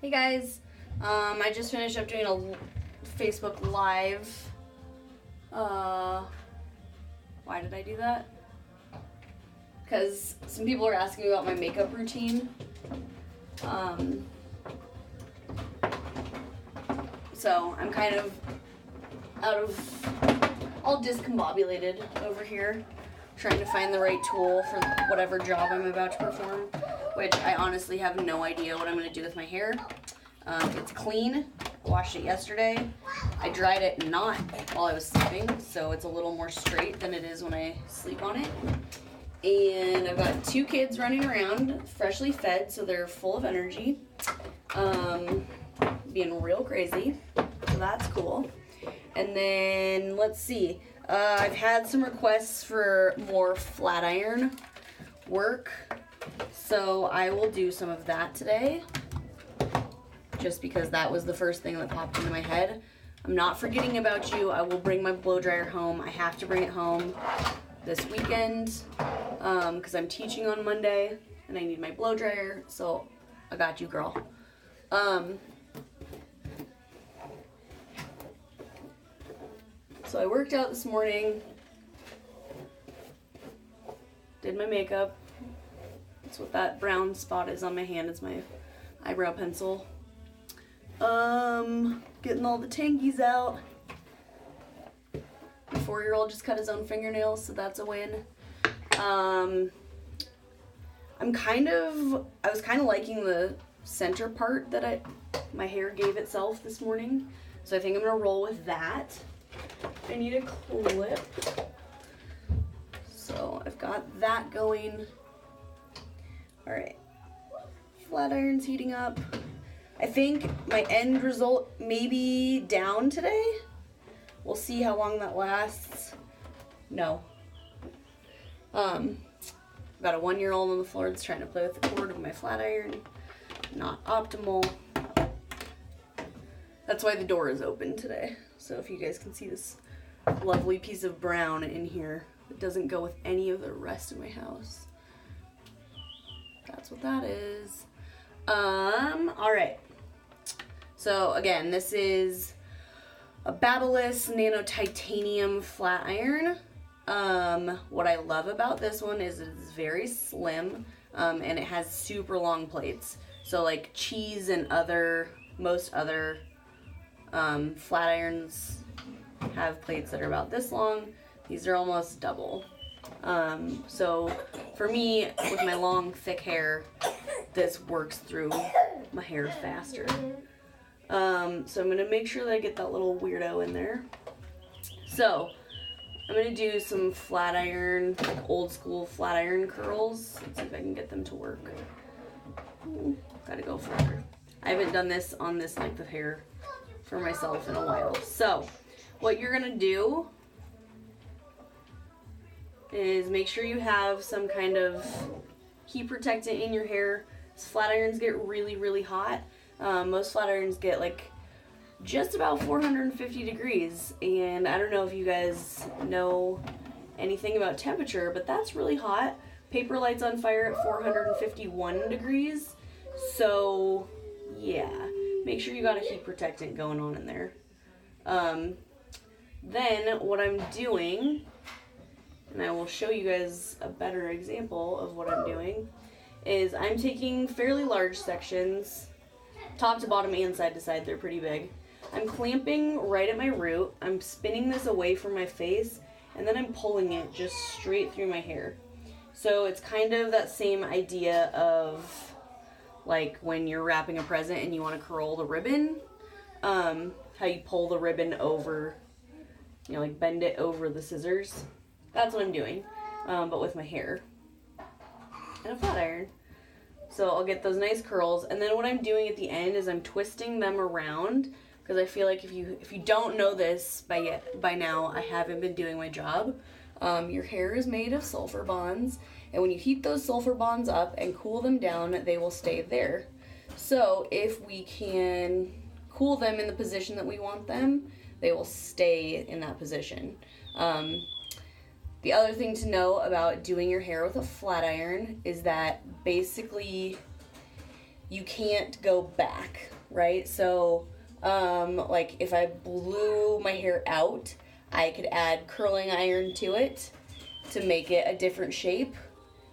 Hey guys, I just finished up doing a Facebook Live. Why did I do that? Because some people are asking me about my makeup routine. So I'm kind of all discombobulated over here, trying to find the right tool for whatever job I'm about to perform, which I honestly have no idea what I'm going to do with my hair. It's clean. I washed it yesterday. I dried it not while I was sleeping, so it's a little more straight than it is when I sleep on it. And I've got 2 kids running around, freshly fed, so they're full of energy, being real crazy, so that's cool. And then, let's see, I've had some requests for more flat iron work, so I will do some of that today, just because that was the first thing that popped into my head. I'm not forgetting about you. I will bring my blow dryer home. I have to bring it home this weekend, because I'm teaching on Monday, and I need my blow dryer, so I got you, girl. So I worked out this morning, did my makeup. That's what that brown spot is on my hand. It's my eyebrow pencil. Getting all the tangies out. My 4-year-old just cut his own fingernails, so that's a win. I was kind of liking the center part that my hair gave itself this morning, so I think I'm gonna roll with that. I need a clip, so I've got that going. All right, flat iron's heating up. I think my end result may be down today. We'll see how long that lasts. No. Got a 1-year-old on the floor that's trying to play with the cord of my flat iron. Not optimal. That's why the door is open today. So if you guys can see this lovely piece of brown in here, it doesn't go with any of the rest of my house. That's what that is. All right. So again, this is a babyliss nano titanium flat iron. What I love about this one is it's very slim, and it has super long plates. So like cheese and most other flat irons have plates that are about this long. These are almost double. So for me, with my long thick hair, this works through my hair faster. So I'm gonna make sure that I get that little weirdo in there. So I'm gonna do some flat iron, old school flat iron curls. Let's see if I can get them to work. Ooh, gotta go further. I haven't done this on this length of hair for myself in a while. So what you're gonna do is make sure you have some kind of heat protectant in your hair. Flat irons get really, really hot. Most flat irons get like just about 450 degrees, and I don't know if you guys know anything about temperature, but that's really hot. Paper lights on fire at 451 degrees. So yeah, make sure you got a heat protectant going on in there. Then what I'm doing, and I will show you guys a better example of what I'm doing, is I'm taking fairly large sections, top to bottom and side to side. They're pretty big. I'm clamping right at my root. I'm spinning this away from my face, and then I'm pulling it just straight through my hair. So it's kind of that same idea of like when you're wrapping a present and you want to curl the ribbon, how you pull the ribbon over, you know, like bend it over the scissors. That's what I'm doing, but with my hair and a flat iron. So I'll get those nice curls, and then what I'm doing at the end is I'm twisting them around, because I feel like if you don't know this by now, I haven't been doing my job. Your hair is made of sulfur bonds, and when you heat those sulfur bonds up and cool them down, they will stay there. So if we can cool them in the position that we want them, they will stay in that position. The other thing to know about doing your hair with a flat iron is that basically you can't go back. right? So, like if I blew my hair out, I could add curling iron to it to make it a different shape,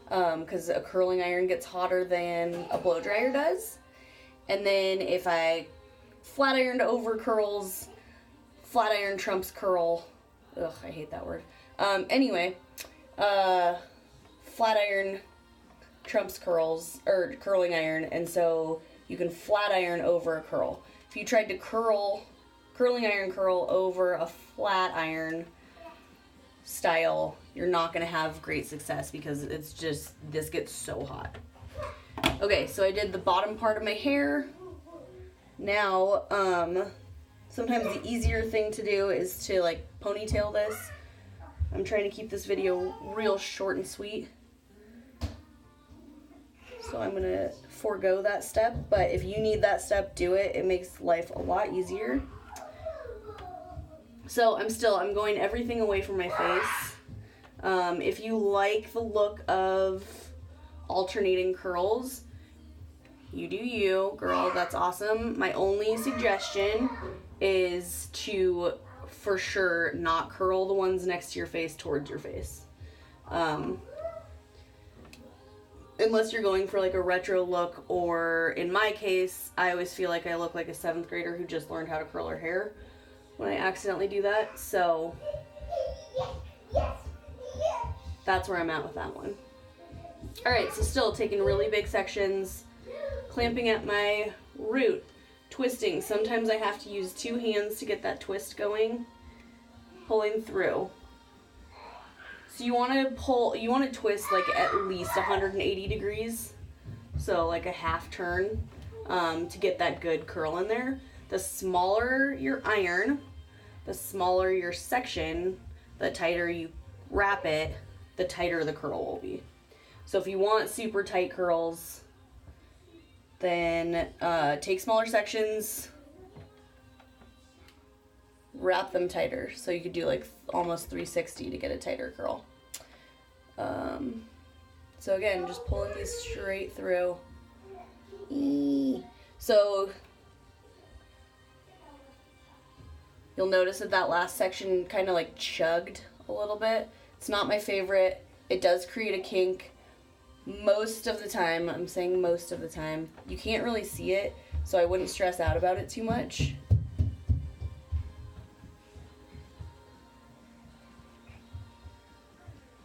because a curling iron gets hotter than a blow dryer does. And then if I flat ironed over curls, flat iron trumps curl. Ugh, I hate that word. Anyway, flat iron trumps curls, or curling iron, and so you can flat iron over a curl. If you tried to curling iron curl over a flat iron style, you're not going to have great success because it's just, this gets so hot. Okay, so I did the bottom part of my hair. Now, sometimes the easier thing to do is to like ponytail this. I'm trying to keep this video real short and sweet, so I'm gonna forego that step, but if you need that step, do it. It makes life a lot easier. So I'm going everything away from my face. If you like the look of alternating curls, you do you, girl, that's awesome. My only suggestion is to, for sure, not curl the ones next to your face towards your face. Unless you're going for like a retro look, or in my case, I always feel like I look like a 7th grader who just learned how to curl her hair when I accidentally do that. So that's where I'm at with that one. Alright, so still taking really big sections, clamping at my root, twisting. Sometimes I have to use 2 hands to get that twist going, pulling through. So you want to twist like at least 180 degrees, so like a half turn, to get that good curl in there. The smaller your iron, the smaller your section, the tighter you wrap it, the tighter the curl will be. So if you want super tight curls, then take smaller sections, wrap them tighter. So you could do like almost 360 to get a tighter curl. So again, just pulling these straight through. So you'll notice that last section kind of like chugged a little bit. It's not my favorite. It does create a kink. Most of the time, I'm saying most of the time, you can't really see it, so I wouldn't stress out about it too much.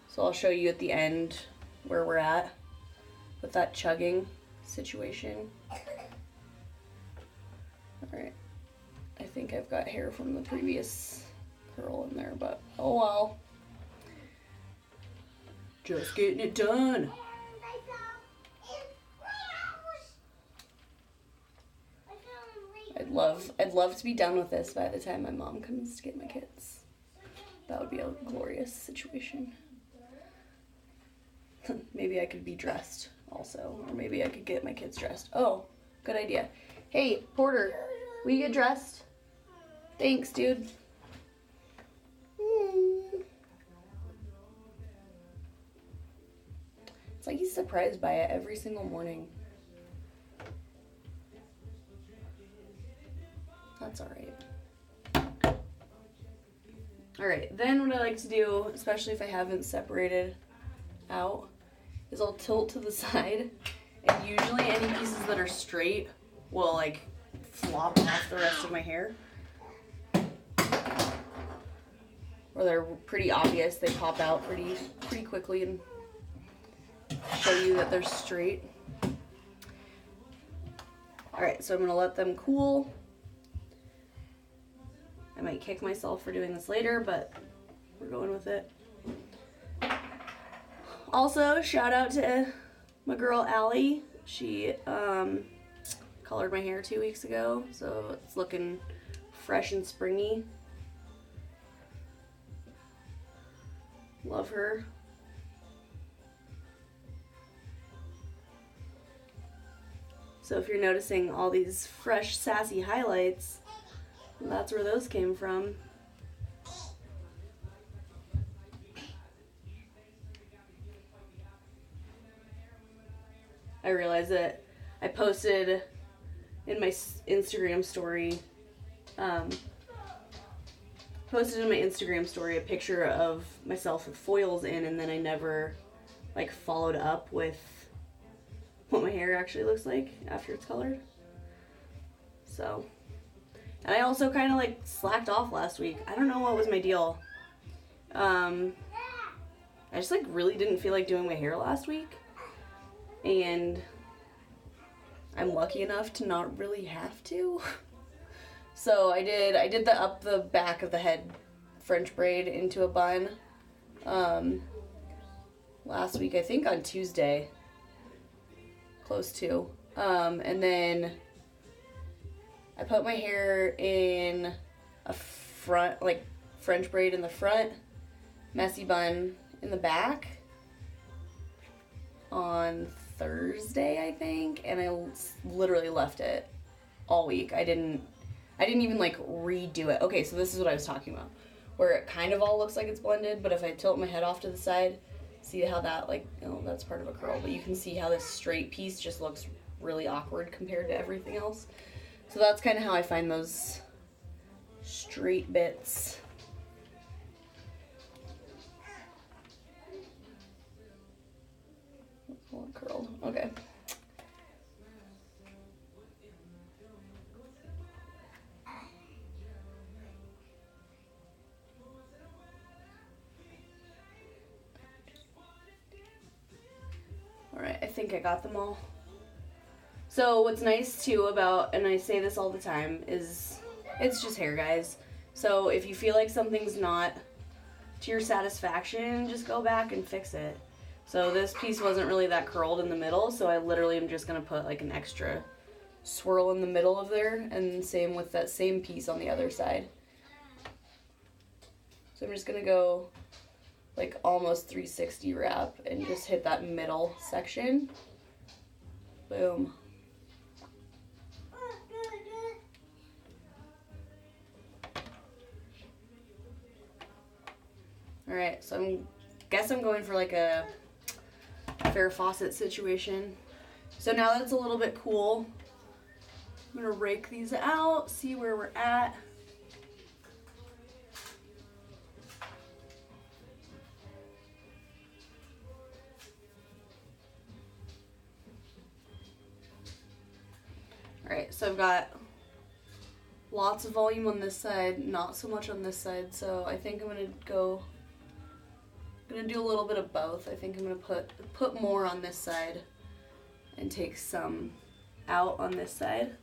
So I'll show you at the end where we're at with that chugging situation. Alright, I think I've got hair from the previous curl in there, but oh well. Just getting it done. I'd love to be done with this by the time my mom comes to get my kids. That would be a glorious situation. Maybe I could be dressed also, or maybe I could get my kids dressed. Oh, good idea. Hey, Porter, will you get dressed? Thanks, dude. It's like he's surprised by it every single morning. That's alright. Alright, then what I like to do, especially if I haven't separated out, is I'll tilt to the side, and usually any pieces that are straight will like flop off the rest of my hair. Or they're pretty obvious, they pop out pretty quickly and show you that they're straight. Alright, so I'm gonna let them cool. I might kick myself for doing this later, but we're going with it. Also, shout out to my girl Allie. She colored my hair 2 weeks ago, so it's looking fresh and springy. Love her. So if you're noticing all these fresh, sassy highlights, that's where those came from. I realized that I posted in my Instagram story, posted in my Instagram story a picture of myself with foils in, and then I never like followed up with what my hair actually looks like after it's colored. So, and I also kind of like slacked off last week. I don't know what was my deal. I just like really didn't feel like doing my hair last week, and I'm lucky enough to not really have to. So I did the up the back of the head French braid into a bun last week, I think on Tuesday, close to, and then I put my hair in a front, like French braid in the front, messy bun in the back on Thursday, I think, and I literally left it all week. I didn't even like redo it. Okay, so this is what I was talking about, where it kind of all looks like it's blended, but if I tilt my head off to the side, see how that, like, you know, that's part of a curl, but you can see how this straight piece just looks really awkward compared to everything else. So that's kind of how I find those straight bits. Oh, it curled. Okay. Alright, I think I got them all. So what's nice too about, and I say this all the time, is it's just hair, guys. So if you feel like something's not to your satisfaction, just go back and fix it. So this piece wasn't really that curled in the middle, so I literally am just going to put like an extra swirl in the middle of there, and same with that same piece on the other side. So I'm just going to go like almost 360 wrap and just hit that middle section. Boom. Alright, so I guess I'm going for like a Farrah Fawcett situation. So now that it's a little bit cool, I'm going to rake these out, see where we're at. Alright, so I've got lots of volume on this side, not so much on this side, so I think I'm going to do a little bit of both. I think I'm going to put more on this side and take some out on this side,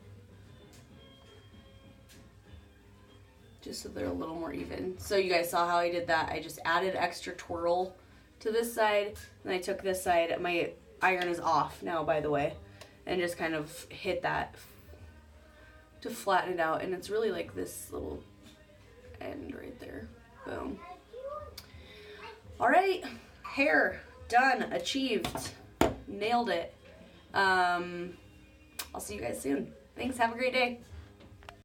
just so they're a little more even. So you guys saw how I did that. I just added extra twirl to this side, and I took this side. My iron is off now, by the way, and just kind of hit that to flatten it out, and it's really like this little end right there. Boom. All right, hair done, achieved, nailed it. I'll see you guys soon. Thanks, have a great day.